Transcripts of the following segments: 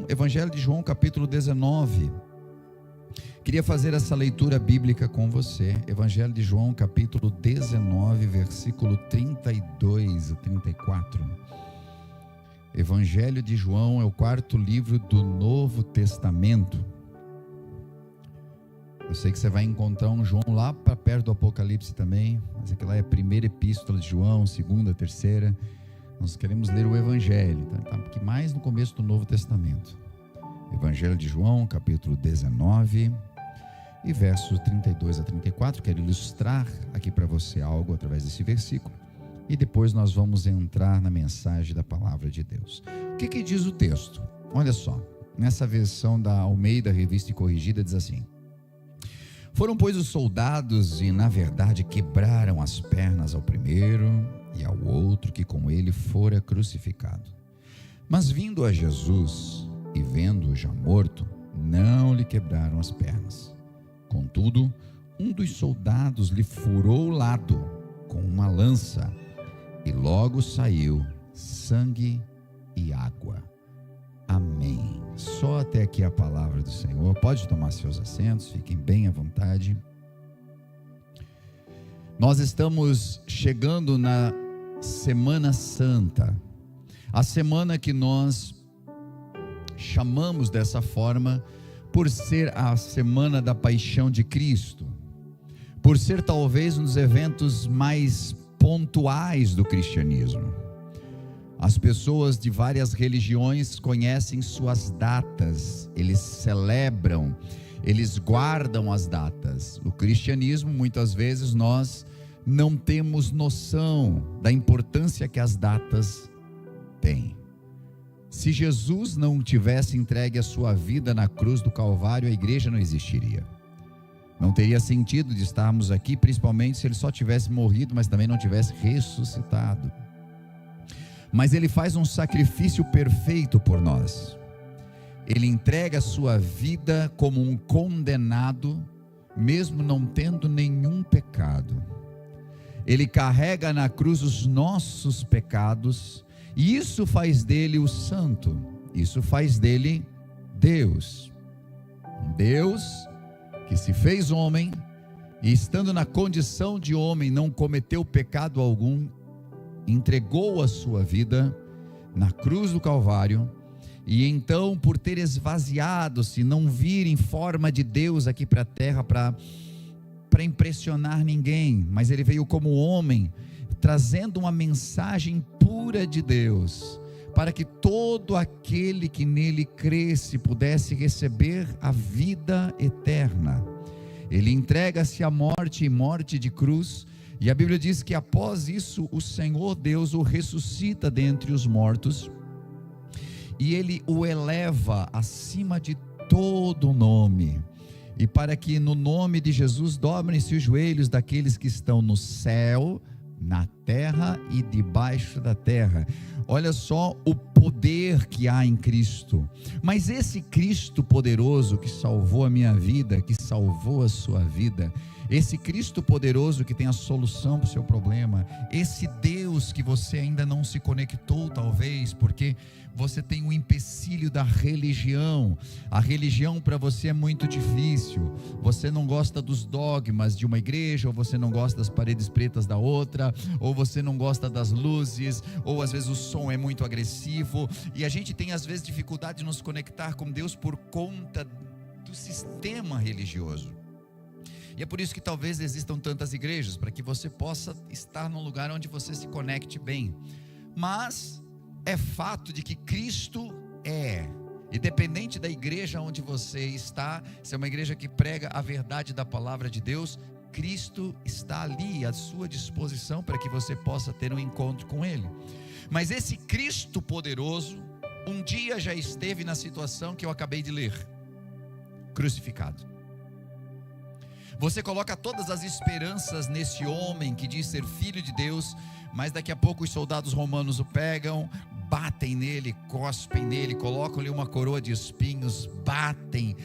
Evangelho de João, capítulo 19. Queria fazer essa leitura bíblica com você. Evangelho de João, capítulo 19, versículo 32 a 34. Evangelho de João é o quarto livro do Novo Testamento. Eu sei que você vai encontrar um João lá para perto do Apocalipse também, mas aqui lá é a primeira epístola de João, segunda, terceira. Nós queremos ler o Evangelho, tá? Porque mais no começo do Novo Testamento. Evangelho de João, capítulo 19 e versos 32 a 34. Quero ilustrar aqui para você algo através desse versículo. E depois nós vamos entrar na mensagem da palavra de Deus. O que diz o texto? Olha só, nessa versão da Almeida, Revista e Corrigida, diz assim: foram, pois, os soldados e, na verdade, quebraram as pernas ao primeiro e ao outro que com ele fora crucificado. Mas vindo a Jesus e vendo-o já morto, não lhe quebraram as pernas. Contudo, um dos soldados lhe furou o lado com uma lança, e logo saiu sangue e água. Amém. Só até aqui a palavra do Senhor. Pode tomar seus assentos, fiquem bem à vontade. Nós estamos chegando na Semana Santa, a semana que nós chamamos dessa forma por ser a semana da paixão de Cristo, por ser talvez um dos eventos mais pontuais do cristianismo. As pessoas de várias religiões conhecem suas datas, eles celebram, eles guardam as datas. O cristianismo, muitas vezes, nós não temos noção da importância que as datas têm. Se Jesus não tivesse entregue a sua vida na cruz do Calvário, a igreja não existiria. Não teria sentido de estarmos aqui, principalmente se ele só tivesse morrido, mas também não tivesse ressuscitado. Mas ele faz um sacrifício perfeito por nós. Ele entrega a sua vida como um condenado, mesmo não tendo nenhum pecado. Ele carrega na cruz os nossos pecados, e isso faz dele o santo, isso faz dele Deus. Deus que se fez homem, e estando na condição de homem, não cometeu pecado algum, entregou a sua vida na cruz do Calvário, e então, por ter esvaziado-se, não vir em forma de Deus aqui para a terra para impressionar ninguém, mas ele veio como homem, trazendo uma mensagem pura de Deus, para que todo aquele que nele cresce pudesse receber a vida eterna. Ele entrega-se à morte, e morte de cruz, e a Bíblia diz que após isso o Senhor Deus o ressuscita dentre os mortos, e ele o eleva acima de todo nome, e para que no nome de Jesus dobrem-se os joelhos daqueles que estão no céu, na terra e debaixo da terra. Olha só o poder que há em Cristo. Mas esse Cristo poderoso que salvou a minha vida, que salvou a sua vida, esse Cristo poderoso que tem a solução para o seu problema, esse Deus que você ainda não se conectou, talvez porque você tem um empecilho da religião. A religião para você é muito difícil, você não gosta dos dogmas de uma igreja, ou você não gosta das paredes pretas da outra, ou você não gosta das luzes, ou às vezes o som é muito agressivo, e a gente tem às vezes dificuldade de nos conectar com Deus por conta do sistema religioso. E é por isso que talvez existam tantas igrejas, para que você possa estar num lugar onde você se conecte bem. Mas é fato de que Cristo é, independente da igreja onde você está, se é uma igreja que prega a verdade da palavra de Deus, Cristo está ali à sua disposição para que você possa ter um encontro com Ele. Mas esse Cristo poderoso, um dia já esteve na situação que eu acabei de ler, crucificado. Você coloca todas as esperanças nesse homem que diz ser filho de Deus, mas daqui a pouco os soldados romanos o pegam, batem nele, cospem nele, colocam-lhe uma coroa de espinhos, batem,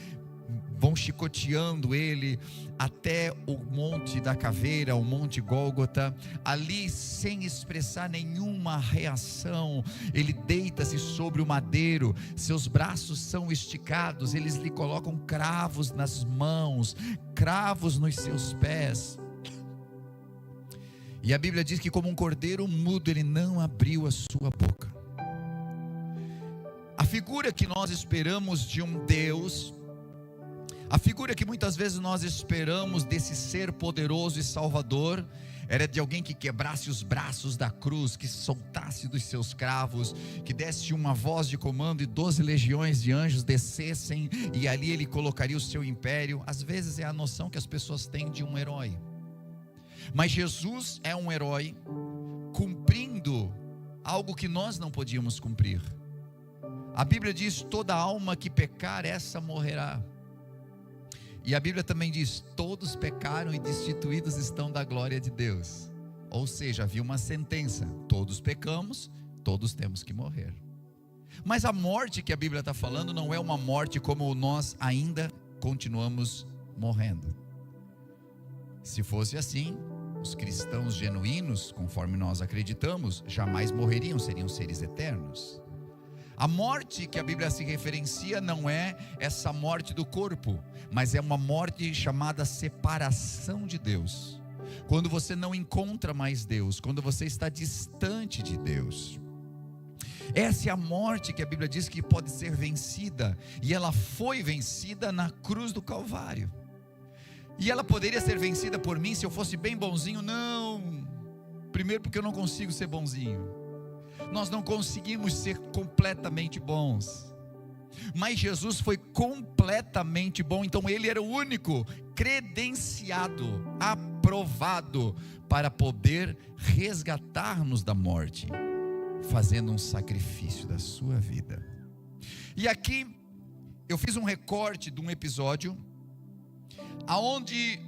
vão chicoteando ele até o Monte da Caveira, o Monte Gólgota. Ali, sem expressar nenhuma reação, ele deita-se sobre o madeiro, seus braços são esticados, eles lhe colocam cravos nas mãos, cravos nos seus pés. E a Bíblia diz que, como um cordeiro mudo, ele não abriu a sua boca. A figura que nós esperamos de um Deus, a figura que muitas vezes nós esperamos desse ser poderoso e salvador, era de alguém que quebrasse os braços da cruz, que soltasse dos seus cravos, que desse uma voz de comando e 12 legiões de anjos descessem, e ali ele colocaria o seu império. Às vezes é a noção que as pessoas têm de um herói, mas Jesus é um herói cumprindo algo que nós não podíamos cumprir. A Bíblia diz: toda alma que pecar, essa morrerá. E a Bíblia também diz: todos pecaram e destituídos estão da glória de Deus. Ou seja, havia uma sentença: todos pecamos, todos temos que morrer. Mas a morte que a Bíblia está falando não é uma morte como nós ainda continuamos morrendo. Se fosse assim, os cristãos genuínos, conforme nós acreditamos, jamais morreriam, seriam seres eternos. A morte que a Bíblia se referencia não é essa morte do corpo, mas é uma morte chamada separação de Deus. Quando você não encontra mais Deus, quando você está distante de Deus. Essa é a morte que a Bíblia diz que pode ser vencida, e ela foi vencida na cruz do Calvário. E ela poderia ser vencida por mim se eu fosse bem bonzinho? Não. Primeiro, porque eu não consigo ser bonzinho. Nós não conseguimos ser completamente bons, mas Jesus foi completamente bom. Então ele era o único credenciado, aprovado para poder resgatar-nos da morte, fazendo um sacrifício da sua vida. E aqui eu fiz um recorte de um episódio aonde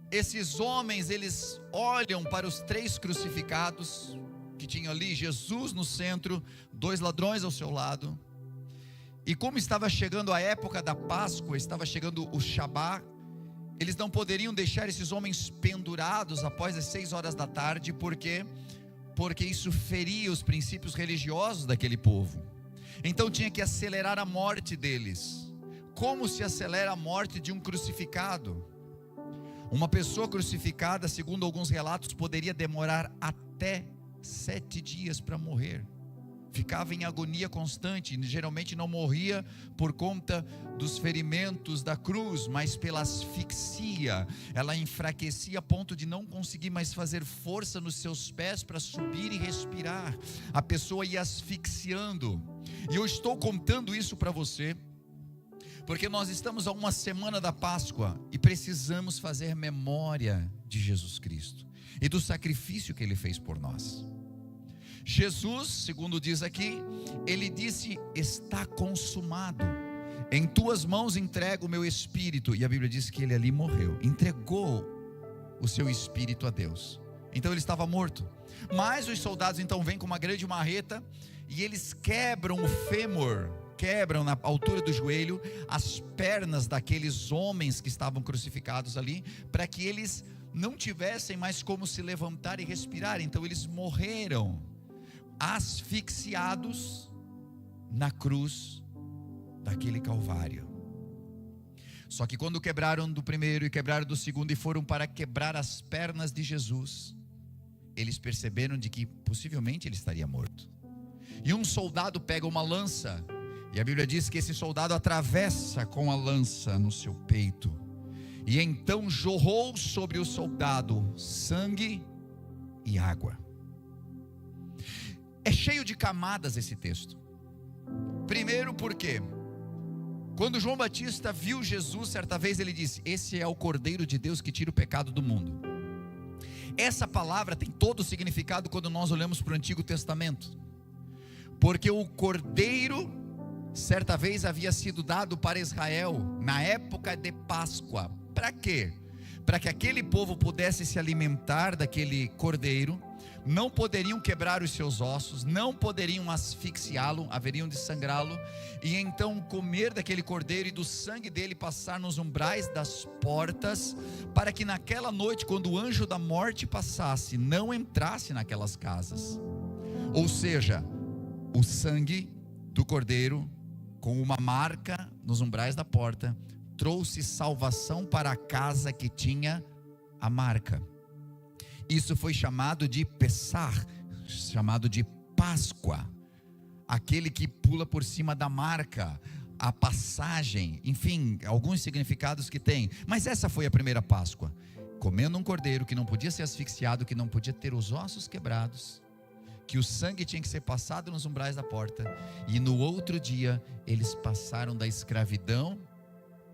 esses homens, eles olham para os 3 crucificados que tinham ali, Jesus no centro, 2 ladrões ao seu lado. E como estava chegando a época da Páscoa, estava chegando o Shabá, eles não poderiam deixar esses homens pendurados após as 6 horas da tarde, porque isso feria os princípios religiosos daquele povo. Então tinha que acelerar a morte deles. Como se acelera a morte de um crucificado? Uma pessoa crucificada, segundo alguns relatos, poderia demorar até 7 dias para morrer. Ficava em agonia constante. Geralmente não morria por conta dos ferimentos da cruz, mas pela asfixia. Ela enfraquecia a ponto de não conseguir mais fazer força nos seus pés para subir e respirar. A pessoa ia asfixiando. E eu estou contando isso para você porque nós estamos a uma semana da Páscoa e precisamos fazer memória de Jesus Cristo e do sacrifício que Ele fez por nós. Jesus, segundo diz aqui, Ele disse: está consumado, em tuas mãos entrego o meu espírito. E a Bíblia diz que Ele ali morreu, entregou o seu espírito a Deus. Então Ele estava morto. Mas os soldados então vêm com uma grande marreta e eles quebram o fêmur, quebram na altura do joelho as pernas daqueles homens que estavam crucificados ali, para que eles não tivessem mais como se levantar e respirar. Então eles morreram asfixiados na cruz daquele Calvário. Só que quando quebraram do primeiro e quebraram do segundo e foram para quebrar as pernas de Jesus, eles perceberam de que possivelmente ele estaria morto. E um soldado pega uma lança, e a Bíblia diz que esse soldado atravessa com a lança no seu peito, e então jorrou sobre o soldado sangue e água. É cheio de camadas esse texto. Primeiro porque quando João Batista viu Jesus certa vez, ele disse: esse é o Cordeiro de Deus que tira o pecado do mundo. Essa palavra tem todo o significado quando nós olhamos para o Antigo Testamento, porque o Cordeiro certa vez havia sido dado para Israel na época de Páscoa. Para quê? Para que aquele povo pudesse se alimentar daquele cordeiro, não poderiam quebrar os seus ossos, não poderiam asfixiá-lo, haveriam de sangrá-lo, e então comer daquele cordeiro e do sangue dele passar nos umbrais das portas, para que naquela noite, quando o anjo da morte passasse, não entrasse naquelas casas. Ou seja, o sangue do cordeiro, com uma marca nos umbrais da porta, trouxe salvação para a casa que tinha a marca. Isso foi chamado de Pessach, chamado de Páscoa. Aquele que pula por cima da marca, a passagem, enfim, alguns significados que tem. Mas essa foi a primeira Páscoa. Comendo um cordeiro que não podia ser asfixiado, que não podia ter os ossos quebrados, que o sangue tinha que ser passado nos umbrais da porta. E no outro dia, eles passaram da escravidão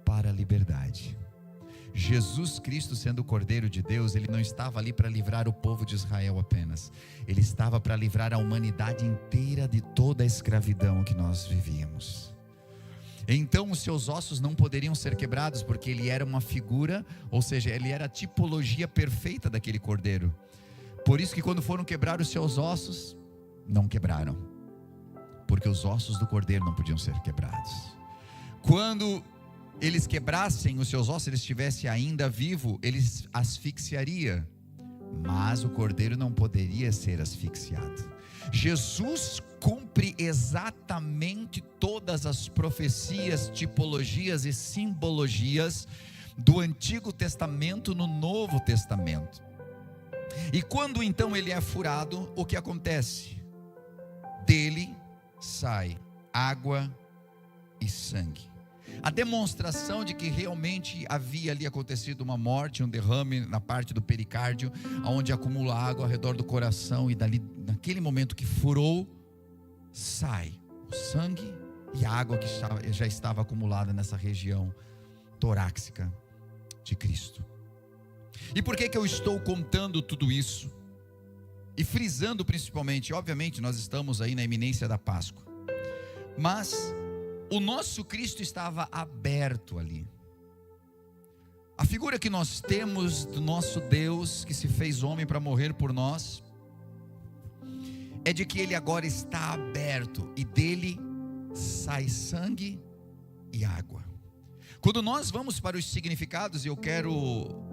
para a liberdade. Jesus Cristo, sendo o Cordeiro de Deus, ele não estava ali para livrar o povo de Israel apenas, ele estava para livrar a humanidade inteira de toda a escravidão que nós vivíamos. Então os seus ossos não poderiam ser quebrados, porque ele era uma figura, ou seja, ele era a tipologia perfeita daquele Cordeiro. Por isso que quando foram quebrar os seus ossos, não quebraram, porque os ossos do Cordeiro não podiam ser quebrados. Quando eles quebrassem os seus ossos, ele estivesse ainda vivo, eles asfixiaria, mas o cordeiro não poderia ser asfixiado. Jesus cumpre exatamente todas as profecias, tipologias e simbologias do Antigo Testamento no Novo Testamento. E quando então ele é furado, o que acontece? Dele sai água e sangue. A demonstração de que realmente havia ali acontecido uma morte, um derrame na parte do pericárdio, onde acumula água ao redor do coração, e dali, naquele momento que furou, sai o sangue e a água que já estava acumulada nessa região torácica de Cristo. E por que eu estou contando tudo isso? E frisando principalmente, obviamente nós estamos aí na iminência da Páscoa, mas o nosso Cristo estava aberto ali. A figura que nós temos do nosso Deus, que se fez homem para morrer por nós, é de que ele agora está aberto, e dele sai sangue e água. Quando nós vamos para os significados, e eu quero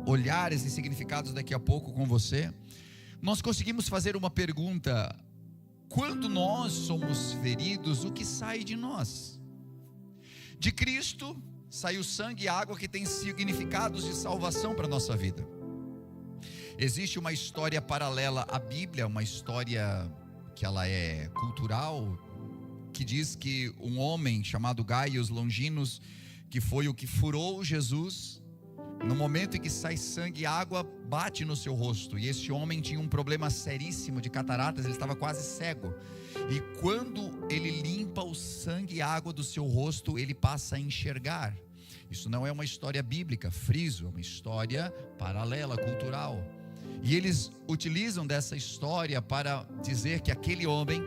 olhar esses significados daqui a pouco com você, nós conseguimos fazer uma pergunta: quando nós somos feridos, o que sai de nós? De Cristo sai o sangue e a água, que tem significados de salvação para a nossa vida. Existe uma história paralela à Bíblia, uma história que ela é cultural, que diz que um homem chamado Gaius Longinus, que foi o que furou Jesus, no momento em que sai sangue e água, bate no seu rosto, e esse homem tinha um problema seríssimo de cataratas, ele estava quase cego, e quando ele limpa o sangue e a água do seu rosto, ele passa a enxergar. Isso não é uma história bíblica, friso, é uma história paralela, cultural, e eles utilizam dessa história para dizer que aquele homem,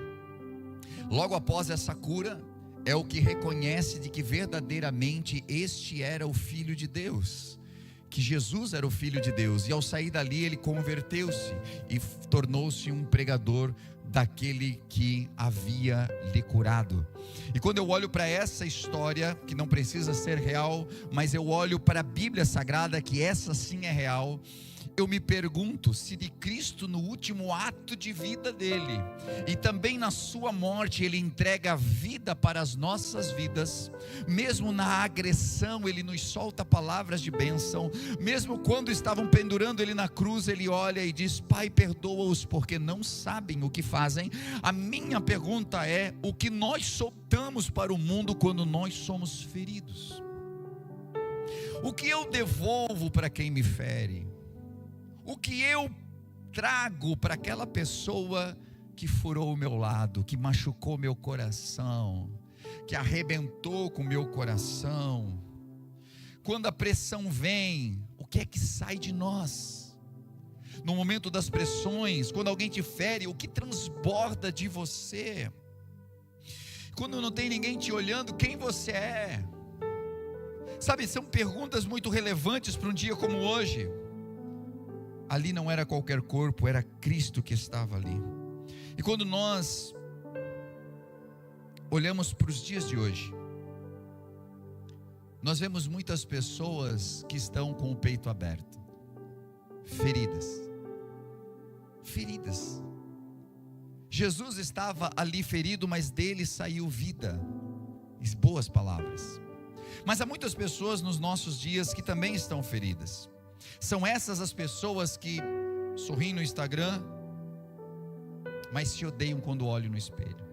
logo após essa cura, é o que reconhece de que verdadeiramente este era o Filho de Deus, que Jesus era o Filho de Deus, e ao sair dali ele converteu-se e tornou-se um pregador daquele que havia lhe curado. E quando eu olho para essa história, que não precisa ser real, mas eu olho para a Bíblia Sagrada, que essa sim é real, eu me pergunto se de Cristo, no último ato de vida dele, e também na sua morte, ele entrega a vida para as nossas vidas, mesmo na agressão ele nos solta palavras de bênção, mesmo quando estavam pendurando ele na cruz, ele olha e diz: Pai, perdoa-os porque não sabem o que fazem. A minha pergunta é: o que nós soltamos para o mundo quando nós somos feridos? O que eu devolvo para quem me fere? O que eu trago para aquela pessoa que furou o meu lado, que machucou meu coração, que arrebentou com o meu coração? Quando a pressão vem, o que é que sai de nós? No momento das pressões, quando alguém te fere, o que transborda de você? Quando não tem ninguém te olhando, quem você é? Sabe, são perguntas muito relevantes para um dia como hoje. ali não era qualquer corpo, era Cristo que estava ali. E quando nós olhamos para os dias de hoje, nós vemos muitas pessoas que estão com o peito aberto, feridas. Jesus estava ali ferido, mas dele saiu vida e boas palavras. Mas há muitas pessoas nos nossos dias que também estão feridas. São essas as pessoas que sorriem no Instagram, mas se odeiam quando olham no espelho.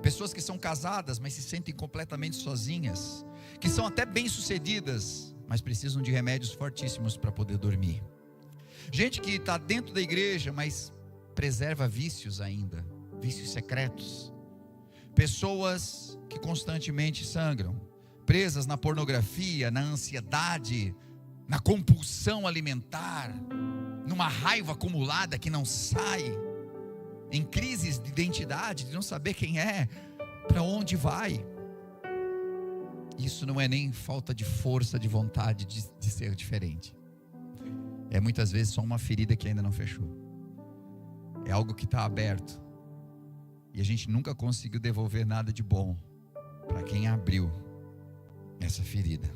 Pessoas que são casadas, mas se sentem completamente sozinhas, que são até bem-sucedidas, mas precisam de remédios fortíssimos para poder dormir. Gente que está dentro da igreja, mas preserva vícios ainda, vícios secretos. Pessoas que constantemente sangram, presas na pornografia, na ansiedade, na compulsão alimentar, numa raiva acumulada que não sai, em crises de identidade, de não saber quem é, para onde vai. Isso não é nem falta de força de vontade de ser diferente. É muitas vezes só uma ferida que ainda não fechou. É algo que está aberto. E a gente nunca conseguiu devolver nada de bom para quem abriu essa ferida.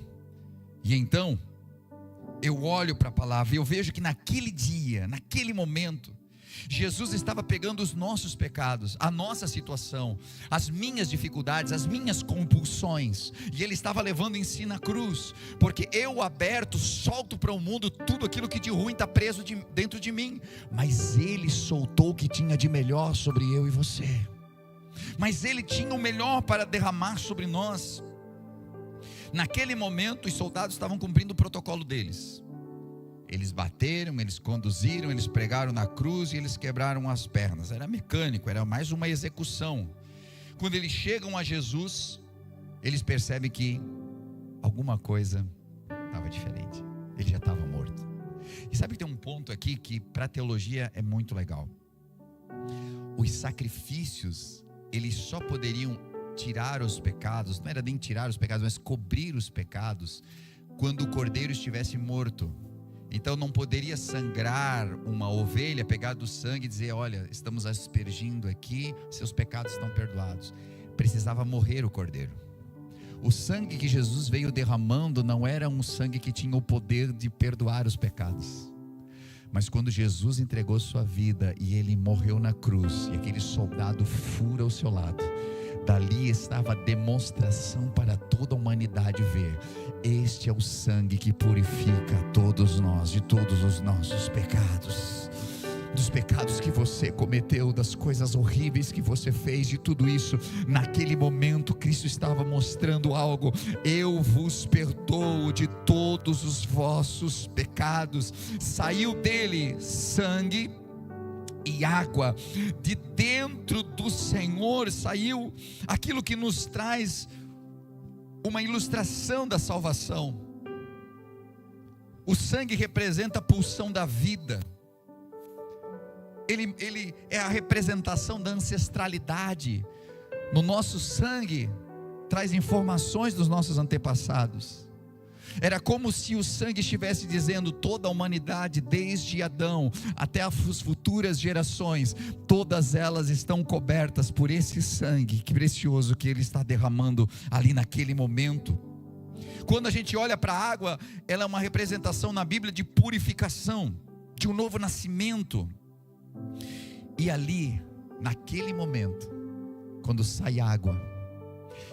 E então, eu olho para a palavra e eu vejo que naquele dia, naquele momento, Jesus estava pegando os nossos pecados, a nossa situação, as minhas dificuldades, as minhas compulsões, e Ele estava levando em si na cruz, porque eu aberto, solto para o mundo tudo aquilo que de ruim está preso dentro de mim, mas Ele soltou o que tinha de melhor sobre eu e você, mas Ele tinha o melhor para derramar sobre nós. Naquele momento os soldados estavam cumprindo o protocolo deles. Eles bateram, eles conduziram, eles pregaram na cruz e eles quebraram as pernas. Era mecânico, era mais uma execução. Quando eles chegam a Jesus, eles percebem que alguma coisa estava diferente. Ele já estava morto. E sabe que tem um ponto aqui que para a teologia é muito legal. Os sacrifícios, eles só poderiam tirar os pecados, não era nem tirar os pecados, mas cobrir os pecados, quando o cordeiro estivesse morto. Então não poderia sangrar uma ovelha, pegar do sangue e dizer: olha, estamos aspergindo aqui, seus pecados estão perdoados. Precisava morrer o cordeiro. O sangue que Jesus veio derramando não era um sangue que tinha o poder de perdoar os pecados. Mas quando Jesus entregou sua vida e Ele morreu na cruz, e aquele soldado fura ao seu lado, dali estava a demonstração para toda a humanidade ver: este é o sangue que purifica todos nós de todos os nossos pecados, dos pecados que você cometeu, das coisas horríveis que você fez, de tudo isso. Naquele momento Cristo estava mostrando algo: eu vos perdoo de todos os vossos pecados. Saiu dele sangue e água, de dentro do Senhor saiu aquilo que nos traz uma ilustração da salvação. O sangue representa a pulsão da vida. Ele é a representação da ancestralidade. No nosso sangue traz informações dos nossos antepassados. Era como se o sangue estivesse dizendo: toda a humanidade, desde Adão até as futuras gerações, todas elas estão cobertas por esse sangue precioso que Ele está derramando ali naquele momento. Quando a gente olha para a água, ela é uma representação na Bíblia de purificação, de um novo nascimento. E ali, naquele momento, quando sai água,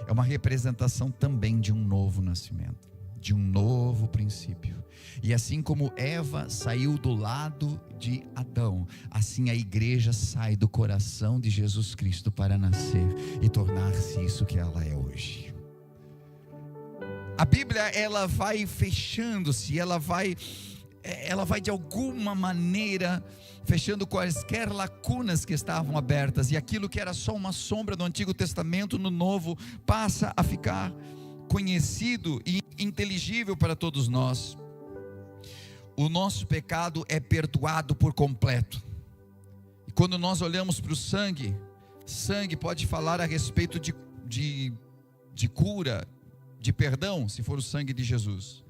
é uma representação também de um novo nascimento, de um novo princípio. E assim como Eva saiu do lado de Adão, assim a igreja sai do coração de Jesus Cristo para nascer e tornar-se isso que ela é hoje. A Bíblia, ela vai fechando-se, ela vai de alguma maneira fechando quaisquer lacunas que estavam abertas, e aquilo que era só uma sombra do Antigo Testamento, no Novo passa a ficar conhecido e inteligível para todos nós. O nosso pecado é perdoado por completo. E quando nós olhamos para o sangue pode falar a respeito de cura, de perdão, se for o sangue de Jesus.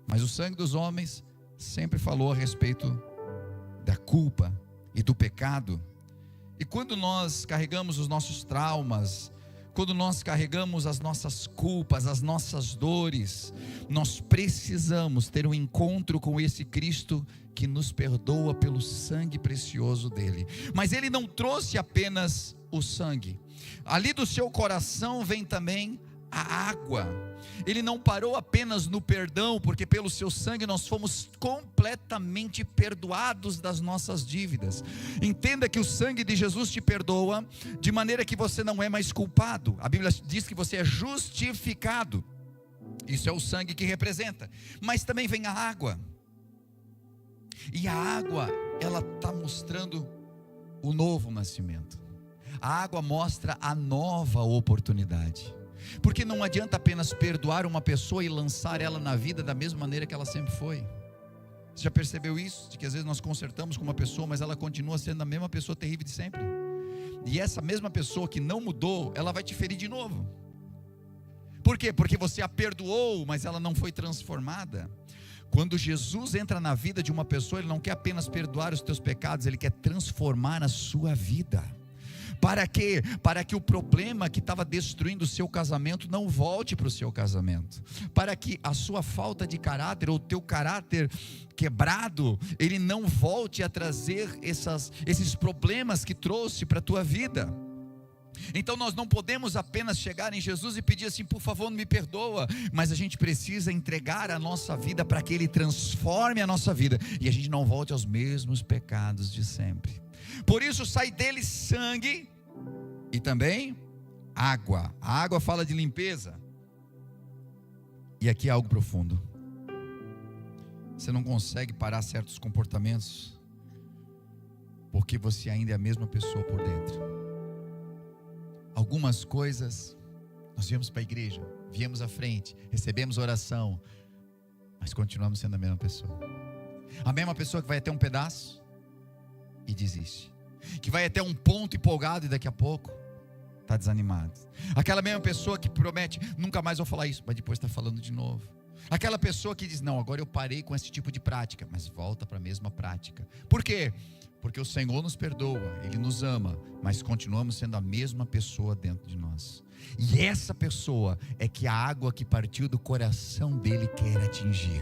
Mas o sangue dos homens sempre falou a respeito da culpa e do pecado. E quando nós carregamos os nossos traumas, quando nós carregamos as nossas culpas, as nossas dores, nós precisamos ter um encontro com esse Cristo que nos perdoa pelo sangue precioso dele. Mas ele não trouxe apenas o sangue, ali do seu coração vem também a água. Ele não parou apenas no perdão, porque pelo seu sangue nós fomos completamente perdoados das nossas dívidas. Entenda que o sangue de Jesus te perdoa, de maneira que você não é mais culpado. A Bíblia diz que você é justificado. Isso é o sangue que representa. Mas também vem a água. E a água, ela está mostrando o novo nascimento. A água mostra a nova oportunidade. Porque não adianta apenas perdoar uma pessoa e lançar ela na vida da mesma maneira que ela sempre foi. Você já percebeu isso? De que às vezes nós consertamos com uma pessoa, mas ela continua sendo a mesma pessoa terrível de sempre. E essa mesma pessoa que não mudou, ela vai te ferir de novo. Por quê? Porque você a perdoou, mas ela não foi transformada. Quando Jesus entra na vida de uma pessoa, Ele não quer apenas perdoar os teus pecados, Ele quer transformar a sua vida. Para quê? Para que o problema que estava destruindo o seu casamento não volte para o seu casamento. Para que a sua falta de caráter, ou o teu caráter quebrado, ele não volte a trazer esses problemas que trouxe para a tua vida. Então nós não podemos apenas chegar em Jesus e pedir assim: por favor, me perdoa. Mas a gente precisa entregar a nossa vida para que Ele transforme a nossa vida, e a gente não volte aos mesmos pecados de sempre. Por isso sai dele sangue e também água. A água fala de limpeza. E aqui é algo profundo. Você não consegue parar certos comportamentos, porque você ainda é a mesma pessoa por dentro. Algumas coisas, nós viemos para a igreja, viemos à frente, recebemos oração, mas continuamos sendo a mesma pessoa. A mesma pessoa que vai até um pedaço e desiste, que vai até um ponto empolgado e daqui a pouco está desanimado. Aquela mesma pessoa que promete: nunca mais vou falar isso, mas depois está falando de novo. Aquela pessoa que diz: não, agora eu parei com esse tipo de prática, mas volta para a mesma prática. Por quê? Porque o Senhor nos perdoa, Ele nos ama, mas continuamos sendo a mesma pessoa dentro de nós. E essa pessoa é que a água que partiu do coração dele quer atingir.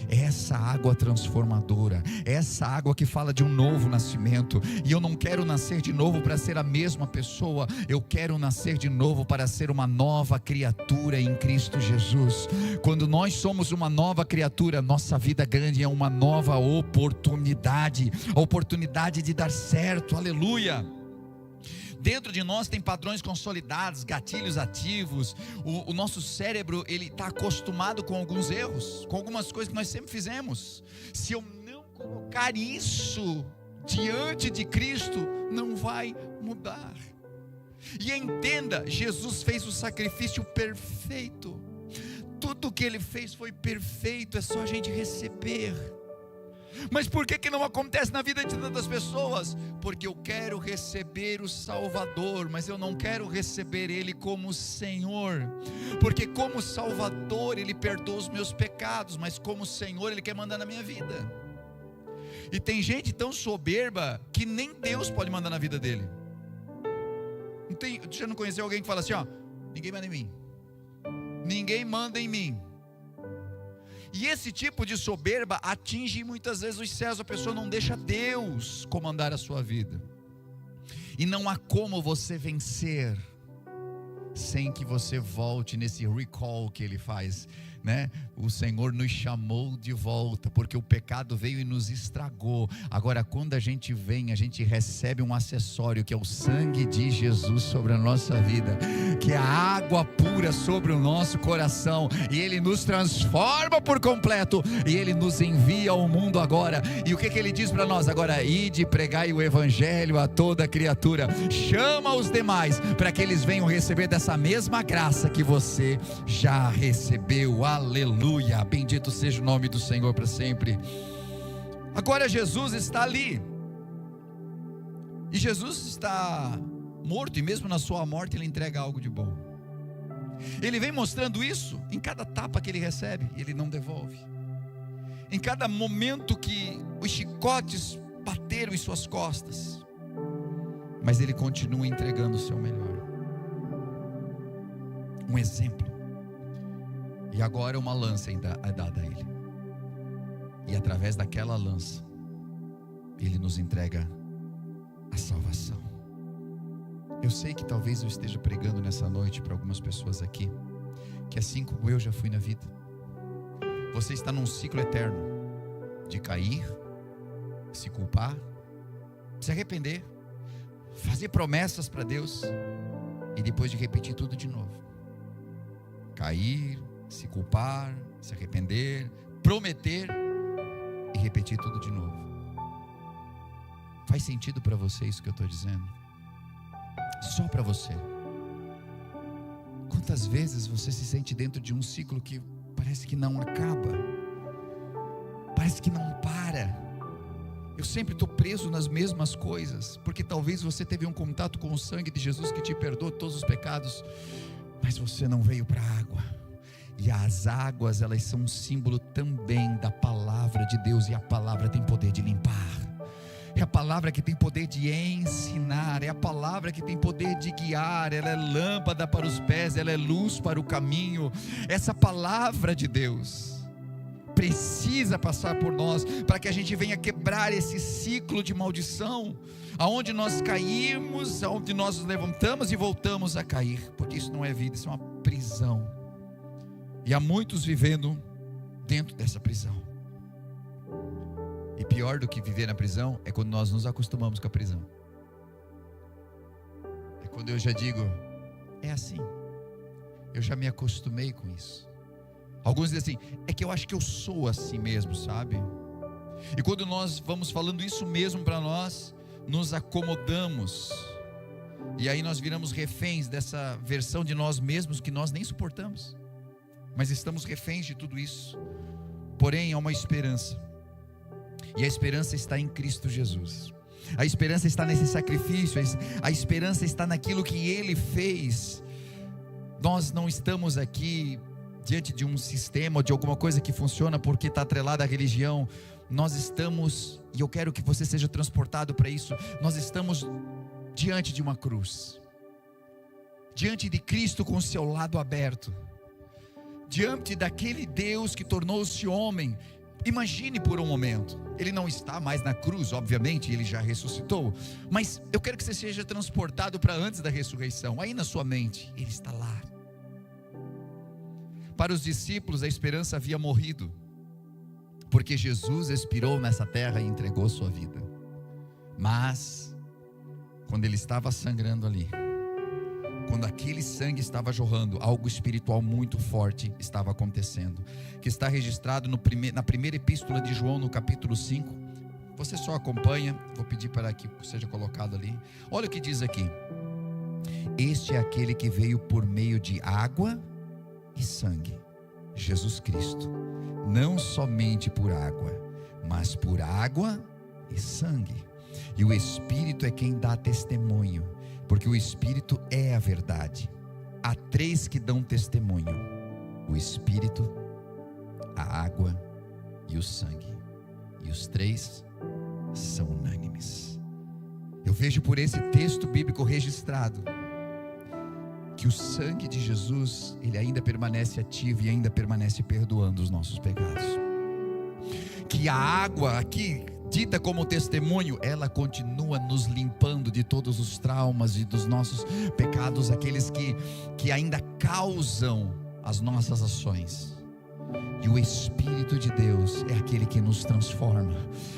Essa água transformadora, essa água que fala de um novo nascimento. E eu não quero nascer de novo para ser a mesma pessoa, eu quero nascer de novo para ser uma nova criatura em Cristo Jesus. Quando nós somos uma nova criatura, nossa vida grande é uma nova oportunidade, a oportunidade de dar certo. Aleluia! Dentro de nós tem padrões consolidados, gatilhos ativos. O nosso cérebro, ele está acostumado com alguns erros, com algumas coisas que nós sempre fizemos. Se eu não colocar isso diante de Cristo, não vai mudar. E entenda, Jesus fez o sacrifício perfeito. Tudo que Ele fez foi perfeito, é só a gente receber. Mas por que não acontece na vida de tantas pessoas? Porque eu quero receber o Salvador, mas eu não quero receber Ele como Senhor. Porque como Salvador Ele perdoa os meus pecados, mas como Senhor Ele quer mandar na minha vida. E tem gente tão soberba que nem Deus pode mandar na vida dele. Você não conheceu alguém que fala assim: ó, ninguém manda em mim, ninguém manda em mim. E esse tipo de soberba atinge muitas vezes os céus. A pessoa não deixa Deus comandar a sua vida. E não há como você vencer sem que você volte nesse recall que Ele faz, né? O Senhor nos chamou de volta, porque o pecado veio e nos estragou. Agora quando a gente vem, a gente recebe um acessório, que é o sangue de Jesus sobre a nossa vida, que é a água pura sobre o nosso coração, e Ele nos transforma por completo, e Ele nos envia ao mundo agora. E o que Ele diz para nós? Agora, ide, pregai o evangelho a toda criatura, chama os demais, para que eles venham receber dessa mesma graça que você já recebeu. Aleluia, bendito seja o nome do Senhor para sempre. Agora Jesus está ali, e Jesus está morto, e mesmo na sua morte Ele entrega algo de bom. Ele vem mostrando isso em cada tapa que Ele recebe, e Ele não devolve. em cada momento que os chicotes bateram em suas costas, mas ele continua entregando o seu melhor. Um exemplo. E agora uma lança é dada a ele, e através daquela lança ele nos entrega a salvação. Eu sei que talvez eu esteja pregando nessa noite para algumas pessoas aqui, que assim como eu já fui na vida, você está num ciclo eterno de cair, se culpar, se arrepender, fazer promessas para Deus e depois de repetir tudo de novo. Cair, se culpar, se arrepender, prometer e repetir tudo de novo. Faz sentido para você isso que eu estou dizendo? Só para você. Quantas vezes você se sente dentro de um ciclo que parece que não acaba, parece que não para? Eu sempre estou preso nas mesmas coisas, porque talvez você teve um contato com o sangue de Jesus que te perdoa todos os pecados, mas você não veio para a água. E as águas, elas são um símbolo também da palavra de Deus, e a palavra tem poder de limpar. É a palavra que tem poder de ensinar, é a palavra que tem poder de guiar, ela é lâmpada para os pés, ela é luz para o caminho. Essa palavra de Deus precisa passar por nós, para que a gente venha quebrar esse ciclo de maldição, aonde nós caímos, aonde nós nos levantamos e voltamos a cair, porque isso não é vida, isso é uma prisão, e há muitos vivendo dentro dessa prisão. E pior do que viver na prisão é quando nós nos acostumamos com a prisão. É quando eu já digo, é assim, eu já me acostumei com isso. Alguns dizem assim, é que eu acho que eu sou assim mesmo, sabe? E quando nós vamos falando isso mesmo para nós, nos acomodamos, e aí nós viramos reféns dessa versão de nós mesmos que nós nem suportamos, mas estamos reféns de tudo isso. Porém há uma esperança, e a esperança está em Cristo Jesus. A esperança está nesse sacrifício, a esperança está naquilo que Ele fez. Nós não estamos aqui diante de um sistema ou de alguma coisa que funciona porque está atrelada à religião. Nós estamos, e eu quero que você seja transportado para isso, nós estamos diante de uma cruz, diante de Cristo com o seu lado aberto, diante daquele Deus que tornou-se homem. Imagine por um momento, Ele não está mais na cruz, obviamente, Ele já ressuscitou, mas eu quero que você seja transportado para antes da ressurreição, aí na sua mente, Ele está lá. Para os discípulos a esperança havia morrido, porque Jesus expirou nessa terra e entregou sua vida. Mas quando Ele estava sangrando ali, quando aquele sangue estava jorrando, algo espiritual muito forte estava acontecendo, que está registrado na primeira epístola de João, no capítulo 5. Você só acompanha, vou pedir para que seja colocado ali. Olha o que diz aqui: este é aquele que veio por meio de água e sangue, Jesus Cristo, não somente por água, mas por água e sangue. E o Espírito é quem dá testemunho, porque o Espírito é a verdade. Há três que dão testemunho: o Espírito, a água e o sangue, e os três são unânimes. Eu vejo por esse texto bíblico registrado que o sangue de Jesus, ele ainda permanece ativo e ainda permanece perdoando os nossos pecados. Que a água aqui, dita como testemunho, ela continua nos limpando de todos os traumas e dos nossos pecados, aqueles que ainda causam as nossas ações. E o Espírito de Deus é aquele que nos transforma,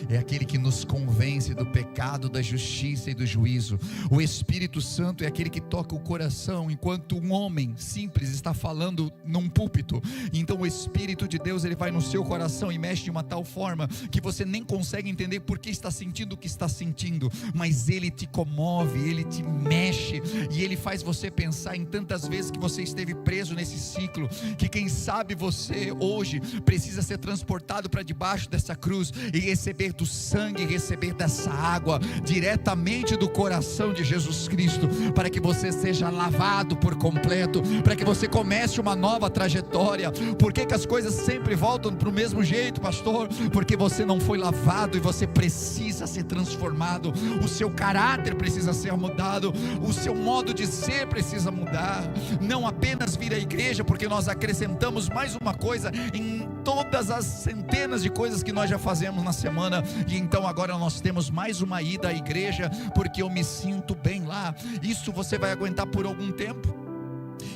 é aquele que nos convence do pecado, da justiça e do juízo. O Espírito Santo é aquele que toca o coração enquanto um homem simples está falando num púlpito. Então o Espírito de Deus, ele vai no seu coração e mexe de uma tal forma que você nem consegue entender por que está sentindo o que está sentindo, mas ele te comove, ele te mexe, e ele faz você pensar em tantas vezes que você esteve preso nesse ciclo, que quem sabe você hoje precisa ser transportado para debaixo dessa cruz e receber do sangue, receber dessa água diretamente do coração de Jesus Cristo, para que você seja lavado por completo, para que você comece uma nova trajetória. Por que as coisas sempre voltam para o mesmo jeito, pastor? Porque você não foi lavado e você precisa ser transformado. O seu caráter precisa ser mudado, o seu modo de ser precisa mudar. Não apenas vir à igreja porque nós acrescentamos mais uma coisa em todas as centenas de coisas que nós já fazemos na semana, e então agora nós temos mais uma ida à igreja porque eu me sinto bem lá. Isso você vai aguentar por algum tempo.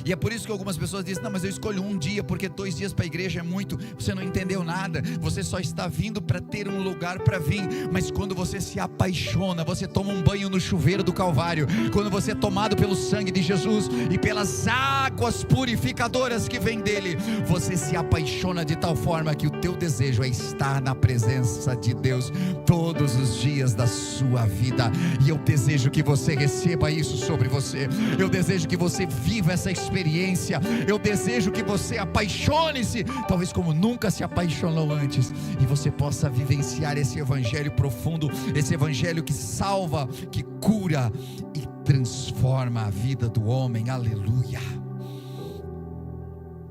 E é por isso que algumas pessoas dizem: não, mas eu escolho um dia, porque 2 dias para a igreja é muito. Você não entendeu nada, você só está vindo para ter um lugar para vir. Mas quando você se apaixona, você toma um banho no chuveiro do Calvário, quando você é tomado pelo sangue de Jesus e pelas águas purificadoras que vêm dele, você se apaixona de tal forma que o teu desejo é estar na presença de Deus todos os dias da sua vida. E eu desejo que você receba isso sobre você, eu desejo que você viva essa experiência, eu desejo que você apaixone-se, talvez como nunca se apaixonou antes, e você possa vivenciar esse evangelho profundo, esse evangelho que salva, que cura e transforma a vida do homem. Aleluia.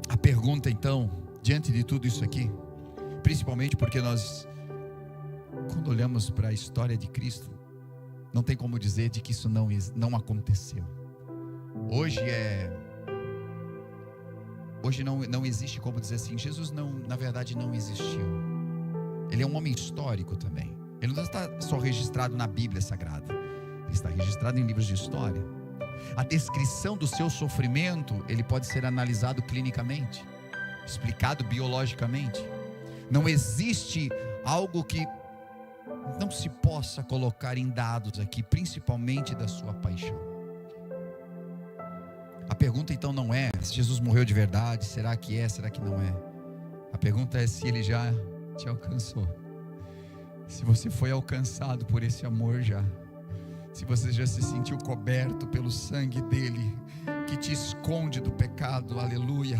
A pergunta então, diante de tudo isso aqui, principalmente porque nós, quando olhamos para a história de Cristo, não tem como dizer de que isso não aconteceu. Hoje não existe como dizer assim: Jesus na verdade não existiu. Ele é um homem histórico também. Ele não está só registrado na Bíblia Sagrada, ele está registrado em livros de história. A descrição do seu sofrimento, ele pode ser analisado clinicamente, explicado biologicamente. Não existe algo que não se possa colocar em dados aqui, principalmente da sua paixão. A pergunta então não é se Jesus morreu de verdade, será que é, será que não é? A pergunta é se ele já te alcançou, se você foi alcançado por esse amor já, se você já se sentiu coberto pelo sangue dele, que te esconde do pecado. Aleluia.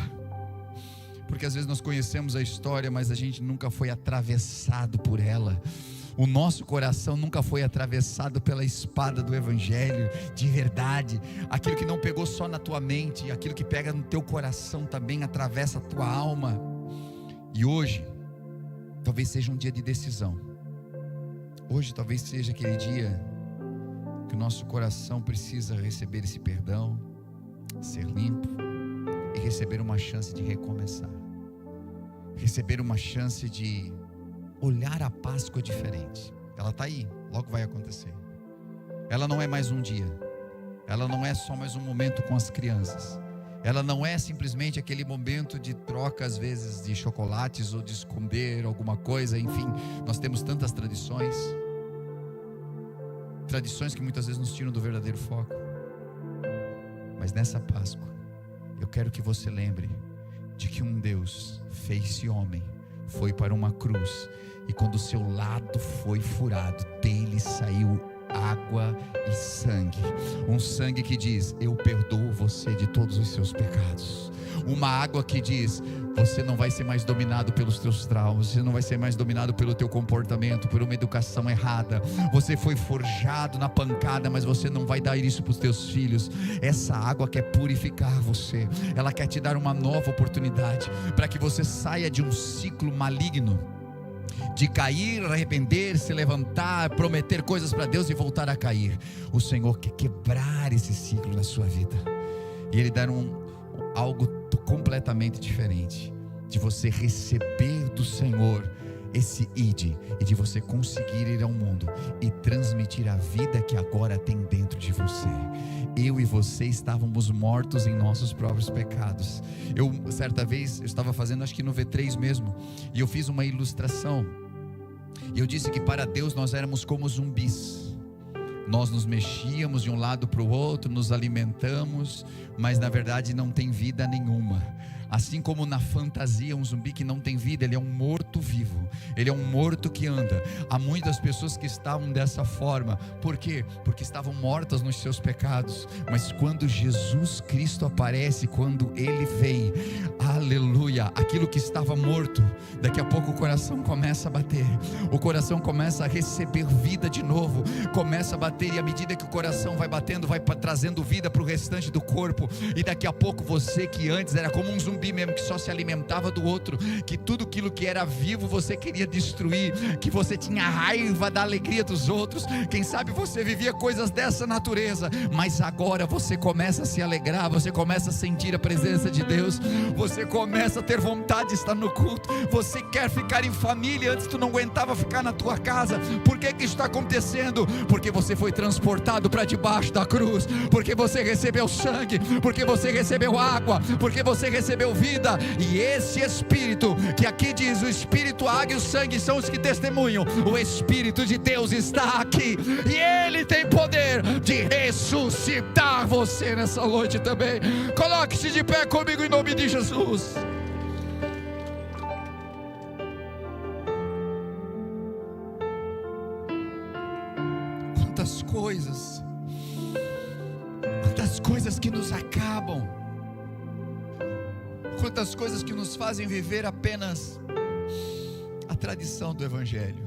Porque às vezes nós conhecemos a história, mas a gente nunca foi atravessado por ela. O nosso coração nunca foi atravessado pela espada do evangelho de verdade. Aquilo que não pegou só na tua mente, aquilo que pega no teu coração também atravessa a tua alma. E hoje talvez seja um dia de decisão. Hoje talvez seja aquele dia que o nosso coração precisa receber esse perdão, ser limpo e receber uma chance de recomeçar, receber uma chance de olhar a Páscoa diferente. Ela está aí, logo vai acontecer. Ela não é mais um dia, ela não é só mais um momento com as crianças, ela não é simplesmente aquele momento de troca às vezes de chocolates ou de esconder alguma coisa. Enfim, nós temos tantas tradições que muitas vezes nos tiram do verdadeiro foco. Mas nessa Páscoa eu quero que você lembre de que um Deus fez-se homem, foi para uma cruz, e quando o seu lado foi furado, dele saiu água e sangue. Um sangue que diz: eu perdoo você de todos os seus pecados. Uma água que diz: você não vai ser mais dominado pelos teus traumas, você não vai ser mais dominado pelo teu comportamento, por uma educação errada. Você foi forjado na pancada, mas você não vai dar isso para os teus filhos. Essa água quer purificar você, ela quer te dar uma nova oportunidade, para que você saia de um ciclo maligno, de cair, arrepender, se levantar, prometer coisas para Deus e voltar a cair. O Senhor quer quebrar esse ciclo na sua vida, e Ele dar algo completamente diferente, de você receber do Senhor esse ide, e de você conseguir ir ao mundo e transmitir a vida que agora tem dentro de você. Eu e você estávamos mortos em nossos próprios pecados. Certa vez, eu estava fazendo, acho que no V3 mesmo, e eu fiz uma ilustração, e eu disse que para Deus nós éramos como zumbis. Nós nos mexíamos de um lado para o outro, nos alimentamos, mas na verdade não tem vida nenhuma. Assim como na fantasia, um zumbi que não tem vida, ele é um morto vivo, ele é um morto que anda. Há muitas pessoas que estavam dessa forma. Por quê? Porque estavam mortas nos seus pecados. Mas quando Jesus Cristo aparece, quando Ele vem, aleluia, aquilo que estava morto, daqui a pouco o coração começa a bater, o coração começa a receber vida de novo, começa a bater, e à medida que o coração vai batendo, vai trazendo vida para o restante do corpo, e daqui a pouco você que antes era como um zumbi mesmo, que só se alimentava do outro, que tudo aquilo que era vivo você queria destruir, que você tinha raiva da alegria dos outros, quem sabe você vivia coisas dessa natureza, mas agora você começa a se alegrar, você começa a sentir a presença de Deus, você começa a ter vontade de estar no culto, você quer ficar em família, antes tu não aguentava ficar na tua casa. Por que que isso está acontecendo? Porque você foi transportado para debaixo da cruz, porque você recebeu sangue, porque você recebeu água, porque você recebeu vida, e esse Espírito, que aqui diz, o Espírito, a água e o sangue são os que testemunham, o Espírito de Deus está aqui, e Ele tem poder de ressuscitar você nessa noite também. Coloque-se de pé comigo em nome de Jesus. Quantas coisas que nos acabam, quantas coisas que nos fazem viver apenas a tradição do Evangelho.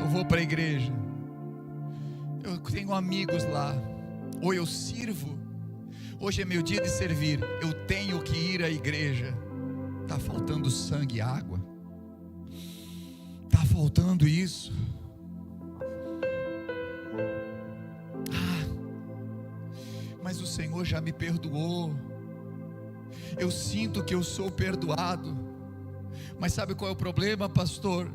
Eu vou para a igreja, eu tenho amigos lá, ou eu sirvo, hoje é meu dia de servir, eu tenho que ir à igreja. Está faltando sangue e água, está faltando isso. Mas o Senhor já me perdoou, eu sinto que eu sou perdoado. Mas sabe qual é o problema, pastor?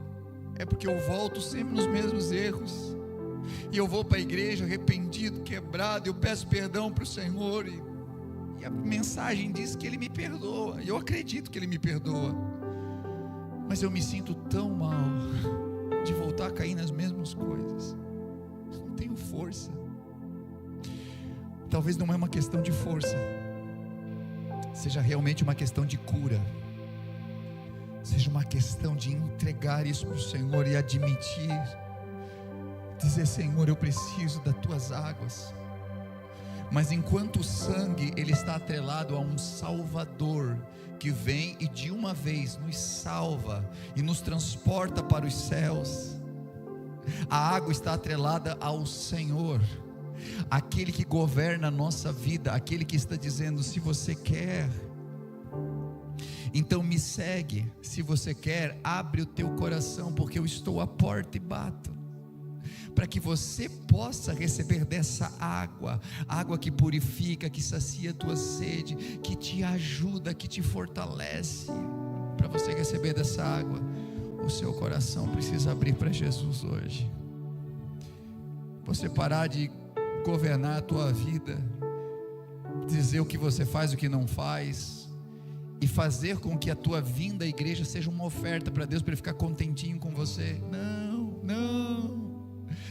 É porque eu volto sempre nos mesmos erros, e eu vou para a igreja arrependido, quebrado, eu peço perdão para o Senhor, e a mensagem diz que Ele me perdoa, e eu acredito que Ele me perdoa, mas eu me sinto tão mal de voltar a cair nas mesmas coisas, não tenho força. Talvez não é uma questão de força, seja realmente uma questão de cura, seja uma questão de entregar isso para o Senhor e admitir, dizer: Senhor, eu preciso das tuas águas. Mas enquanto o sangue, ele está atrelado a um Salvador, que vem e de uma vez nos salva e nos transporta para os céus, a água está atrelada ao Senhor, aquele que governa a nossa vida, aquele que está dizendo: se você quer, então me segue. Se você quer, abre o teu coração, porque eu estou à porta e bato, para que você possa receber dessa água, água que purifica, que sacia a tua sede, que te ajuda, que te fortalece. Para você receber dessa água, o seu coração precisa abrir para Jesus hoje. Você parar de governar a tua vida, dizer o que você faz, o que não faz, e fazer com que a tua vinda à igreja seja uma oferta para Deus, para Ele ficar contentinho com você. Não,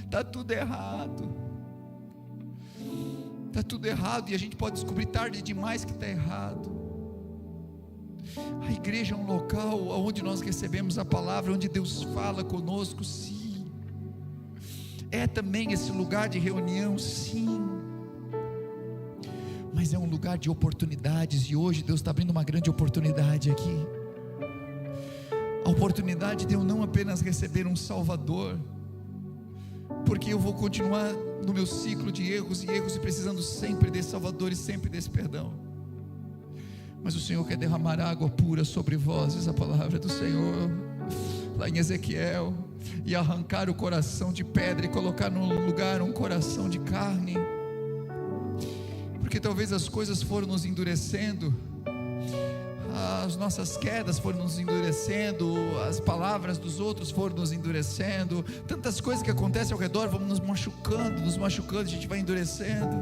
está tudo errado, está tudo errado, e a gente pode descobrir tarde demais que está errado. A igreja é um local onde nós recebemos a palavra, onde Deus fala conosco, sim. É também esse lugar de reunião, sim, mas é um lugar de oportunidades, e hoje Deus está abrindo uma grande oportunidade aqui, a oportunidade de eu não apenas receber um Salvador, porque eu vou continuar no meu ciclo de erros e precisando sempre desse Salvador e sempre desse perdão, mas o Senhor quer derramar água pura sobre vós, diz a palavra do Senhor lá em Ezequiel, e arrancar o coração de pedra e colocar no lugar um coração de carne, porque talvez as coisas foram nos endurecendo, as nossas quedas foram nos endurecendo, as palavras dos outros foram nos endurecendo, tantas coisas que acontecem ao redor vão nos machucando, a gente vai endurecendo,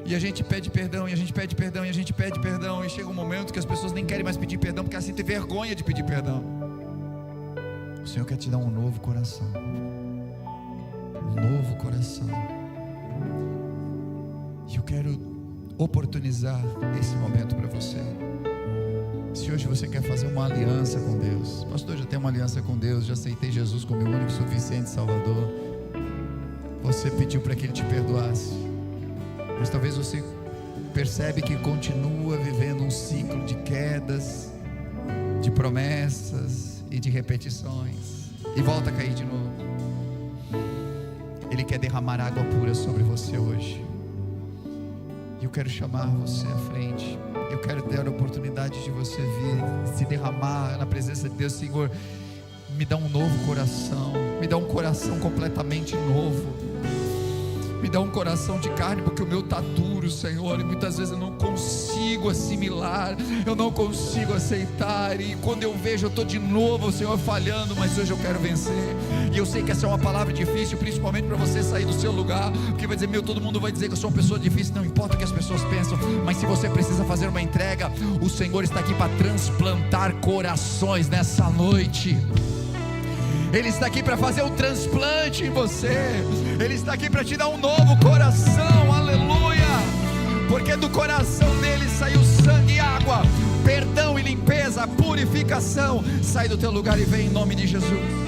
e a gente pede perdão, e a gente pede perdão, e a gente pede perdão, e chega um momento que as pessoas nem querem mais pedir perdão, porque elas sentem vergonha de pedir perdão. O Senhor quer te dar um novo coração, e eu quero oportunizar esse momento para você. hoje você quer fazer uma aliança com Deus. Pastor, já tenho uma aliança com Deus, já aceitei Jesus como meu único e suficiente Salvador. Você pediu para que Ele te perdoasse, mas talvez você percebe que continua vivendo um ciclo de quedas, de promessas e de repetições, e volta a cair de novo. Ele quer derramar água pura sobre você hoje. E eu quero chamar você à frente. Eu quero ter a oportunidade de você vir se derramar na presença de Deus. Senhor, me dá um novo coração, me dá um coração completamente novo, me dá um coração de carne, porque o meu está duro, Senhor, e muitas vezes eu não consigo assimilar, eu não consigo aceitar, e quando eu vejo, eu estou de novo, Senhor, falhando, mas hoje eu quero vencer. E eu sei que essa é uma palavra difícil, principalmente para você sair do seu lugar, porque vai dizer, todo mundo vai dizer que eu sou uma pessoa difícil. Não importa o que as pessoas pensam, mas se você precisa fazer uma entrega, o Senhor está aqui para transplantar corações nessa noite. Ele está aqui para fazer um transplante em você. Ele está aqui para te dar um novo coração, aleluia, porque do coração dele saiu sangue e água, perdão e limpeza, purificação. Sai do teu lugar e vem em nome de Jesus.